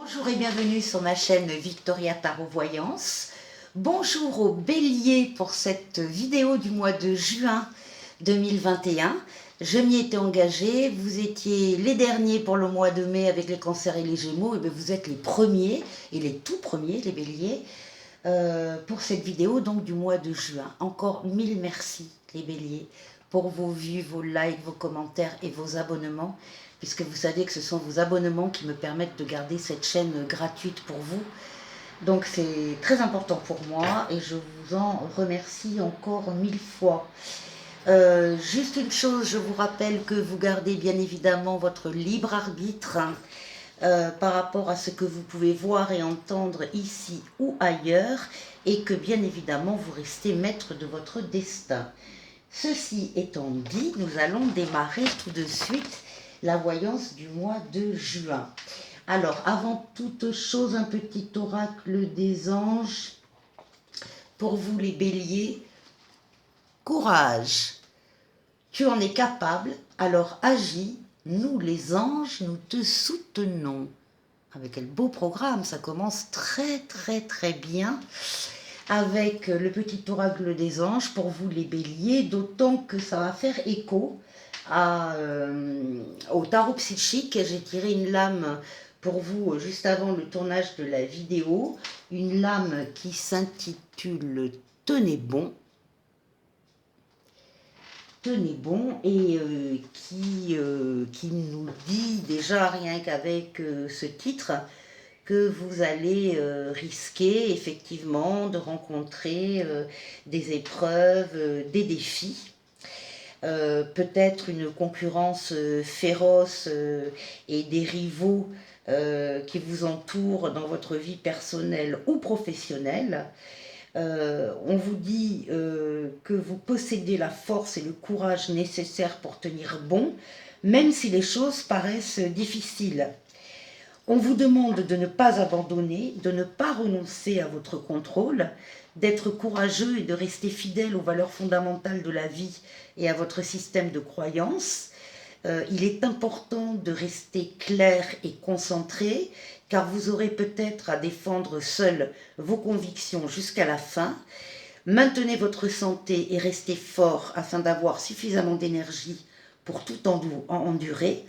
Bonjour et bienvenue sur ma chaîne Victoria Tarot Voyance. Bonjour aux béliers pour cette vidéo du mois de juin 2021. Je m'y étais engagée, vous étiez les derniers pour le mois de mai avec les cancers et les gémeaux, et bien vous êtes les premiers et les tout premiers, les béliers, pour cette vidéo donc du mois de juin. Encore mille merci les béliers pour vos vues, vos likes, vos commentaires et vos abonnements, puisque vous savez que ce sont vos abonnements qui me permettent de garder cette chaîne gratuite pour vous. Donc c'est très important pour moi et je vous en remercie encore mille fois. Juste une chose, je vous rappelle que vous gardez bien évidemment votre libre arbitre par rapport à ce que vous pouvez voir et entendre ici ou ailleurs, et que bien évidemment vous restez maître de votre destin. Ceci étant dit, nous allons démarrer tout de suite la voyance du mois de juin. Alors, avant toute chose, un petit oracle des anges pour vous les béliers. Courage, tu en es capable, alors agis, nous les anges, nous te soutenons. Avec quel beau programme, ça commence très bien avec le petit oracle des anges pour vous les béliers, d'autant que ça va faire écho au tarot psychique. J'ai tiré une lame pour vous juste avant le tournage de la vidéo, une lame qui s'intitule Tenez bon. Tenez bon, et qui nous dit déjà rien qu'avec ce titre que vous allez risquer effectivement de rencontrer des épreuves, des défis, peut-être une concurrence féroce et des rivaux qui vous entourent dans votre vie personnelle ou professionnelle. On vous dit que vous possédez la force et le courage nécessaires pour tenir bon, même si les choses paraissent difficiles. On vous demande de ne pas abandonner, de ne pas renoncer à votre contrôle, d'être courageux et de rester fidèle aux valeurs fondamentales de la vie et à votre système de croyances. Il est important de rester clair et concentré, car vous aurez peut-être à défendre seul vos convictions jusqu'à la fin. Maintenez votre santé et restez fort afin d'avoir suffisamment d'énergie pour tout endurer.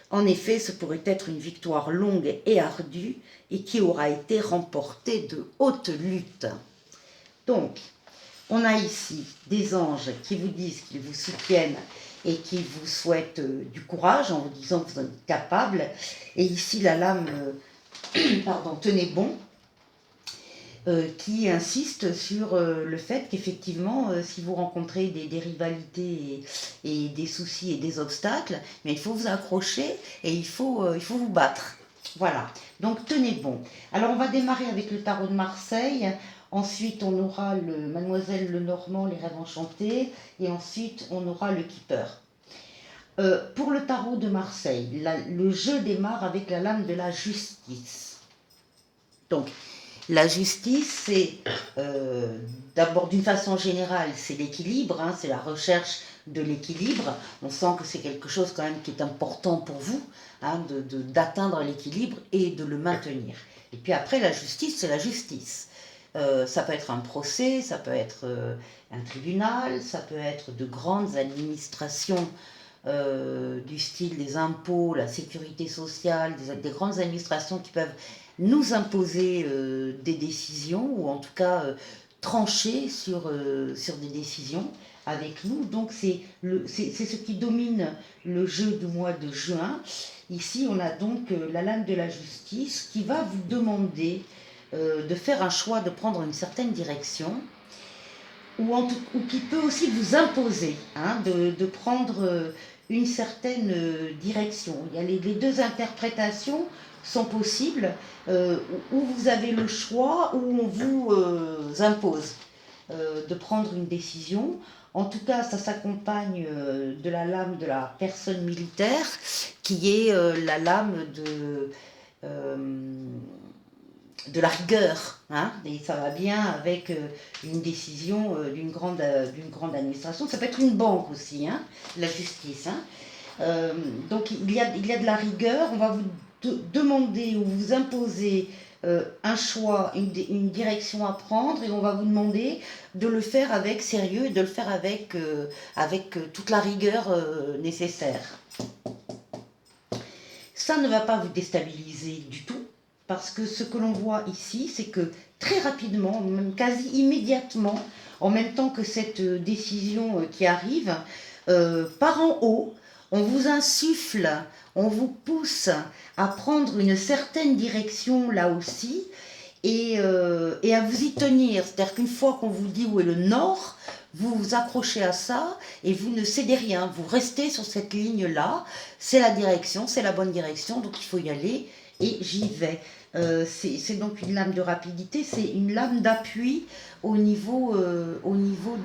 En effet, ce pourrait être une victoire longue et ardue et qui aura été remportée de haute lutte. Donc, on a ici des anges qui vous disent qu'ils vous soutiennent et qui vous souhaitent du courage en vous disant que vous en êtes capable. Et ici, la lame, tenez bon, qui insiste sur le fait qu'effectivement, si vous rencontrez des rivalités et des soucis et des obstacles, mais il faut vous accrocher et il faut vous battre. Voilà, donc tenez bon. Alors on va démarrer avec le tarot de Marseille, ensuite on aura le Mademoiselle Lenormand, les rêves enchantés, et ensuite on aura le Keeper. Pour le tarot de Marseille, le jeu démarre avec la lame de la justice. Donc, la justice, c'est d'abord d'une façon générale, c'est l'équilibre, hein, c'est la recherche de l'équilibre. On sent que c'est quelque chose quand même qui est important pour vous, hein, d'atteindre l'équilibre et de le maintenir. Et puis après, la justice, c'est la justice. Ça peut être un procès, ça peut être un tribunal, ça peut être de grandes administrations du style des impôts, la sécurité sociale, des grandes administrations qui peuvent nous imposer des décisions, ou en tout cas trancher sur des décisions avec nous. Donc c'est ce qui domine le jeu du mois de juin. Ici on a donc la lame de la justice qui va vous demander de faire un choix, de prendre une certaine direction, ou qui peut aussi vous imposer, hein, de prendre une certaine direction. Il y a les deux interprétations sont possibles, où vous avez le choix, où on vous impose de prendre une décision. En tout cas, ça s'accompagne de la lame de la personne militaire, qui est la lame de la rigueur, hein, et ça va bien avec une décision d'une grande administration. Ça peut être une banque aussi, hein, la justice. Hein. Donc il y a de la rigueur. On va vous demander ou vous imposer un choix, une direction à prendre, et on va vous demander de le faire avec sérieux et de le faire avec toute la rigueur nécessaire. Ça ne va pas vous déstabiliser du tout, parce que ce que l'on voit ici, c'est que très rapidement, même quasi immédiatement, en même temps que cette décision qui arrive, par en haut, on vous insuffle, on vous pousse à prendre une certaine direction là aussi, et à vous y tenir. C'est-à-dire qu'une fois qu'on vous dit où est le nord, vous vous accrochez à ça et vous ne cédez rien. Vous restez sur cette ligne-là. C'est la direction, c'est la bonne direction, donc il faut y aller et j'y vais. C'est donc une lame de rapidité, c'est une lame d'appui au niveau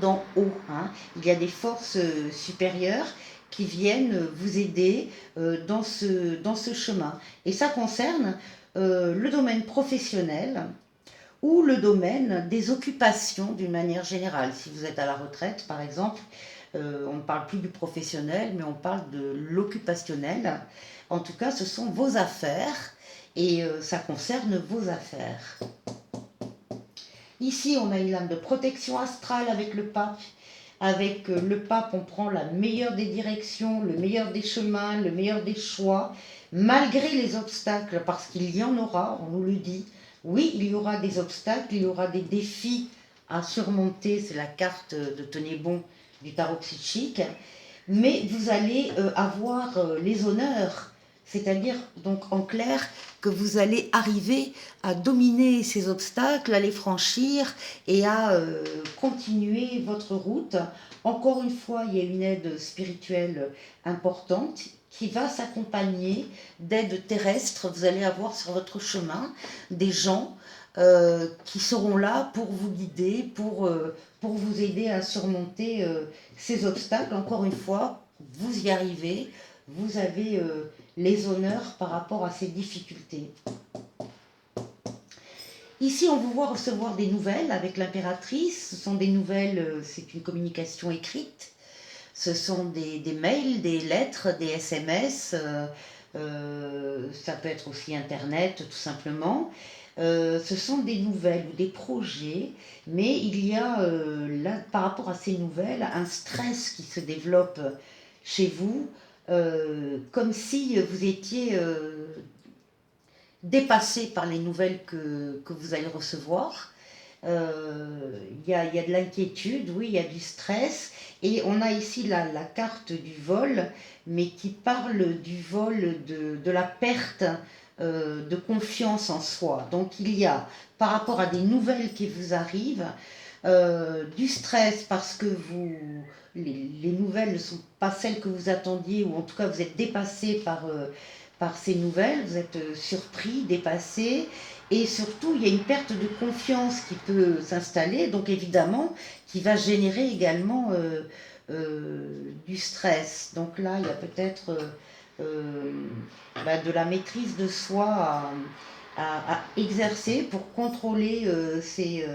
d'en haut. Hein. Il y a des forces supérieures qui viennent vous aider dans ce chemin. Et ça concerne le domaine professionnel ou le domaine des occupations d'une manière générale. Si vous êtes à la retraite, par exemple, on ne parle plus du professionnel, mais on parle de l'occupationnel. En tout cas, ce sont vos affaires et ça concerne vos affaires. Ici, on a une lame de protection astrale avec le pape. Avec le pape, on prend la meilleure des directions, le meilleur des chemins, le meilleur des choix, malgré les obstacles, parce qu'il y en aura, on nous le dit. Oui, il y aura des obstacles, il y aura des défis à surmonter, c'est la carte de Tenez bon du tarot psychique, mais vous allez avoir les honneurs, c'est-à-dire donc en clair que vous allez arriver à dominer ces obstacles, à les franchir et à continuer votre route. Encore une fois, il y a une aide spirituelle importante qui va s'accompagner d'aides terrestres. Vous allez avoir sur votre chemin des gens qui seront là pour vous guider, pour vous aider à surmonter ces obstacles. Encore une fois, vous y arrivez, vous avez les honneurs par rapport à ces difficultés. Ici, on vous voit recevoir des nouvelles avec l'impératrice. Ce sont des nouvelles, c'est une communication écrite. Ce sont des mails, des lettres, des SMS. Ça peut être aussi Internet, tout simplement. Ce sont des nouvelles ou des projets, mais il y a là, par rapport à ces nouvelles, un stress qui se développe chez vous, comme si vous étiez dépassé par les nouvelles que vous allez recevoir. Il y a de l'inquiétude, oui, il y a du stress, et on a ici la carte du vol, mais qui parle du vol de la perte de confiance en soi. Donc il y a, par rapport à des nouvelles qui vous arrivent, du stress parce que les nouvelles ne sont pas celles que vous attendiez, ou en tout cas vous êtes dépassé par ces nouvelles, vous êtes surpris, dépassé, et surtout il y a une perte de confiance qui peut s'installer, donc évidemment qui va générer également du stress. Donc là il y a peut-être de la maîtrise de soi à exercer pour contrôler ces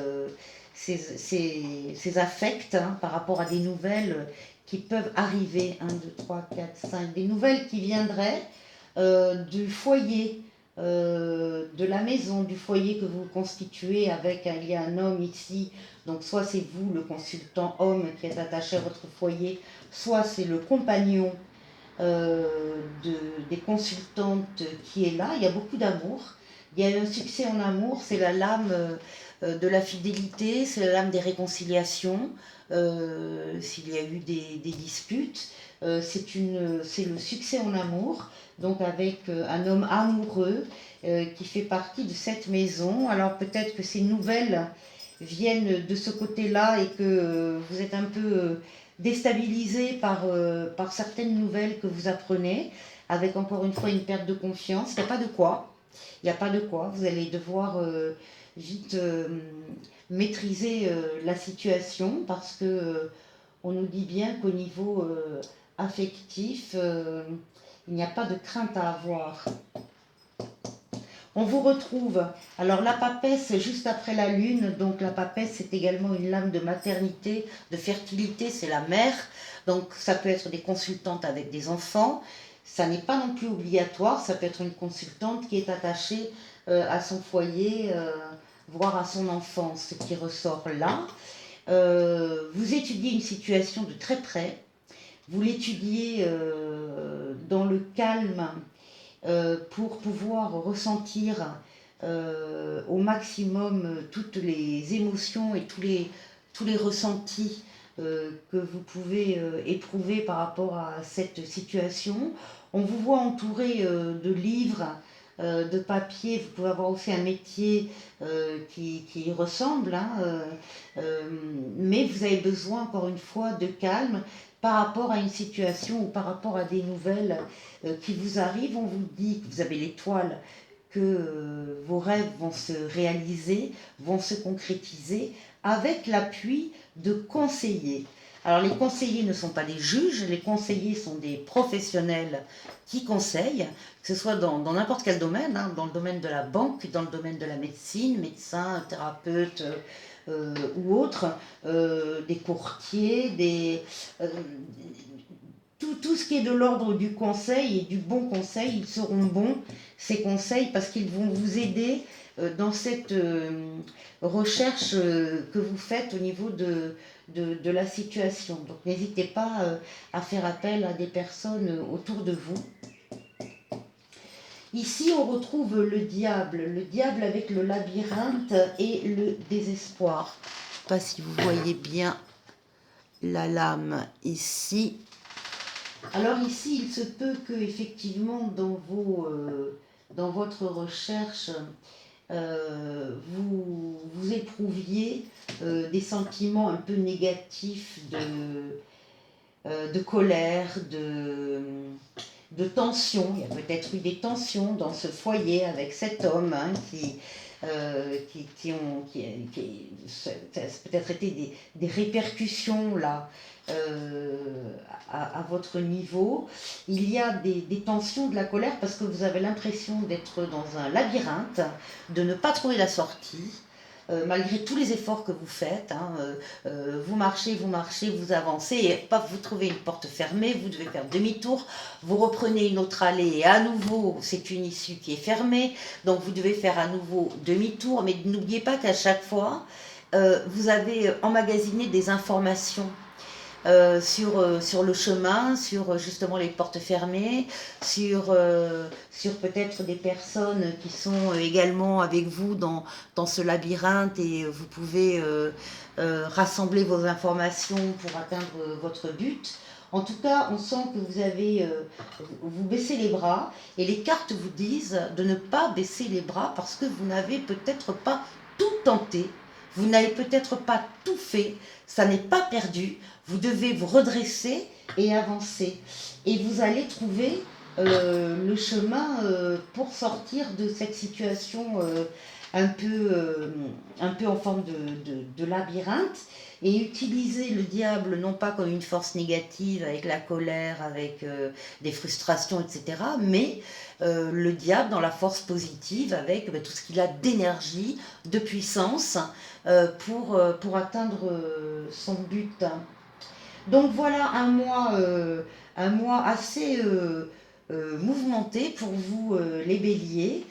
affects par rapport à des nouvelles qui peuvent arriver, 1, 2, 3, 4, 5, des nouvelles qui viendraient du foyer, de la maison, du foyer que vous constituez avec, il y a un homme ici, donc soit c'est vous, le consultant homme qui est attaché à votre foyer, soit c'est le compagnon des consultantes qui est là. Il y a beaucoup d'amour, il y a un succès en amour, c'est la lame de la fidélité, c'est la lame des réconciliations, s'il y a eu des disputes, c'est le succès en amour, donc avec un homme amoureux qui fait partie de cette maison. Alors peut-être que ces nouvelles viennent de ce côté-là et que vous êtes un peu déstabilisé par certaines nouvelles que vous apprenez, avec encore une fois une perte de confiance. Il n'y a pas de quoi. Il n'y a pas de quoi. Vous allez devoir vite maîtriser la situation, parce que on nous dit bien qu'au niveau affectif, il n'y a pas de crainte à avoir. On vous retrouve, alors la papesse juste après la lune, donc la papesse c'est également une lame de maternité, de fertilité, c'est la mère, donc ça peut être des consultantes avec des enfants, Ça n'est pas non plus obligatoire, ça peut être une consultante qui est attachée à son foyer, voire à son enfant, ce qui ressort là. Vous étudiez une situation de très près, vous l'étudiez dans le calme pour pouvoir ressentir au maximum toutes les émotions et tous les ressentis que vous pouvez éprouver par rapport à cette situation. On vous voit entouré de livres, de papiers. Vous pouvez avoir aussi un métier qui y ressemble, hein, mais vous avez besoin encore une fois de calme par rapport à une situation ou par rapport à des nouvelles qui vous arrivent. On vous dit que vous avez l'étoile, que vos rêves vont se réaliser, vont se concrétiser avec l'appui de conseillers. Alors les conseillers ne sont pas des juges, les conseillers sont des professionnels qui conseillent, que ce soit dans n'importe quel domaine, hein, dans le domaine de la banque, dans le domaine de la médecine, médecin, thérapeute ou autre, des courtiers, tout ce qui est de l'ordre du conseil et du bon conseil, ils seront bons, ces conseils, parce qu'ils vont vous aider dans cette recherche que vous faites au niveau de la situation. Donc n'hésitez pas à faire appel à des personnes autour de vous. Ici, on retrouve le diable avec le labyrinthe et le désespoir. Je ne sais pas si vous voyez bien la lame ici. Alors ici, il se peut que effectivement dans votre recherche, vous éprouviez des sentiments un peu négatifs de colère, de tension. Il y a peut-être eu des tensions dans ce foyer avec cet homme hein, ça a peut-être été des répercussions là à votre niveau. Il y a des tensions, de la colère parce que vous avez l'impression d'être dans un labyrinthe, de ne pas trouver la sortie. Malgré tous les efforts que vous faites, hein, vous marchez, vous avancez, et paf, vous trouvez une porte fermée, vous devez faire demi-tour, vous reprenez une autre allée, et à nouveau, c'est une issue qui est fermée, donc vous devez faire à nouveau demi-tour, mais n'oubliez pas qu'à chaque fois, vous avez emmagasiné des informations sur le chemin, sur justement les portes fermées, sur peut-être des personnes qui sont également avec vous dans ce labyrinthe et vous pouvez rassembler vos informations pour atteindre votre but. En tout cas, on sent que vous baissez les bras et les cartes vous disent de ne pas baisser les bras parce que vous n'avez peut-être pas tout tenté, vous n'avez peut-être pas tout fait, ça n'est pas perdu, vous devez vous redresser et avancer. Et vous allez trouver le chemin pour sortir de cette situation un peu en forme de labyrinthe et utiliser le diable non pas comme une force négative avec la colère, avec des frustrations, etc., mais le diable dans la force positive avec tout ce qu'il a d'énergie, de puissance pour atteindre son but. Donc voilà un mois assez mouvementé pour vous les béliers.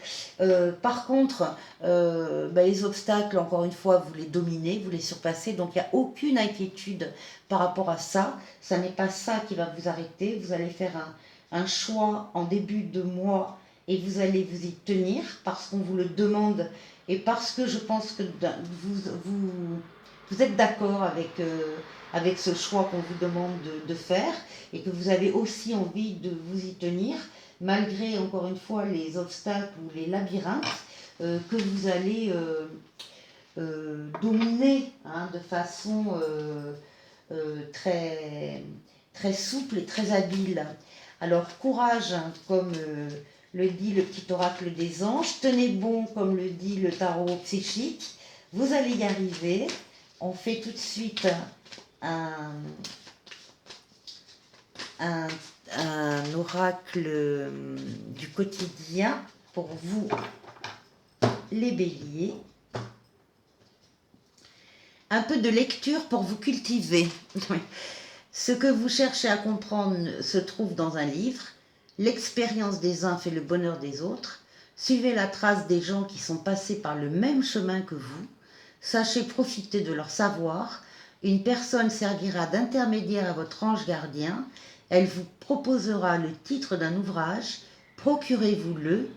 Par contre, les obstacles, encore une fois, vous les dominez, vous les surpassez, donc il n'y a aucune inquiétude par rapport à ça. Ça n'est pas ça qui va vous arrêter. Vous allez faire un choix en début de mois et vous allez vous y tenir parce qu'on vous le demande et parce que je pense que vous êtes d'accord avec ce choix qu'on vous demande de faire et que vous avez aussi envie de vous y tenir, malgré encore une fois les obstacles ou les labyrinthes que vous allez dominer hein, de façon très, très souple et très habile. Alors courage, hein, comme le dit le petit oracle des anges, tenez bon, comme le dit le tarot psychique, vous allez y arriver. On fait tout de suite un oracle du quotidien pour vous, les béliers. Un peu de lecture pour vous cultiver. Ce que vous cherchez à comprendre se trouve dans un livre. L'expérience des uns fait le bonheur des autres. Suivez la trace des gens qui sont passés par le même chemin que vous. Sachez profiter de leur savoir. Une personne servira d'intermédiaire à votre ange gardien. Elle vous proposera le titre d'un ouvrage. Procurez-vous-le.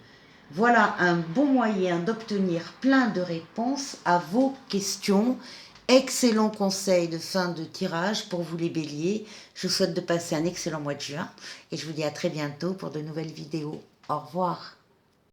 Voilà un bon moyen d'obtenir plein de réponses à vos questions. Excellent conseil de fin de tirage pour vous les béliers. Je vous souhaite de passer un excellent mois de juin et je vous dis à très bientôt pour de nouvelles vidéos. Au revoir.